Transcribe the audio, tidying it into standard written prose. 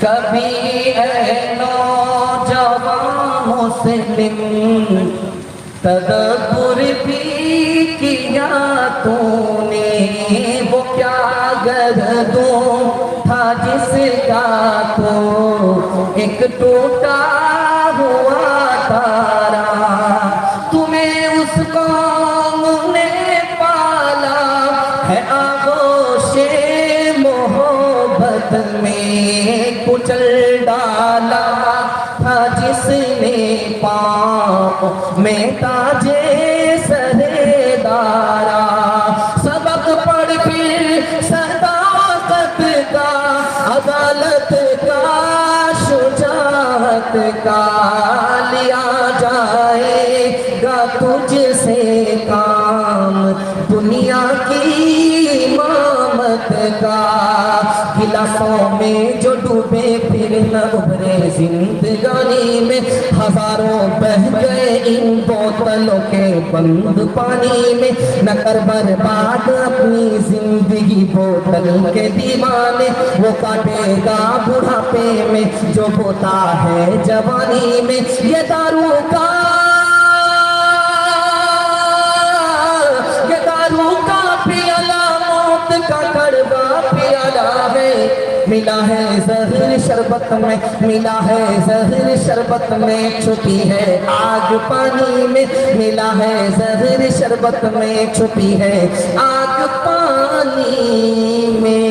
कभी ऐ नौजवान मुस्लिम तदब्बुर भी किया तूने, वो क्या गरदों था जिसका तो एक टूटा हुआ तारा। तुम्हें उस कौम ने पाला है आगोशे मोहब्बत में, कुचल डाला था जिसने पाँव में ताजे सरेदारा। सबक पढ़ फिर सदाकत का, अदालत का, शुजाअत का, लिया जाएगा तुझसे काम दुनिया की इमामत का। गिलासों में जो डूबे फिर न उभरे जिंदगानी में, हजारों बह गए इन बोतलों के बंद पानी में। न कर बर्बाद अपनी जिंदगी बोतल के दीवाने, वो काटेगा बुढ़ापे में जो होता है जवानी में। ये दारू का पियाला मौत का कड़वा पियाला है। मिला है जहर शरबत में, मिला है जहर शरबत में, छुपी है आग पानी में। मिला है जहर शरबत में, छुपी है आग पानी में।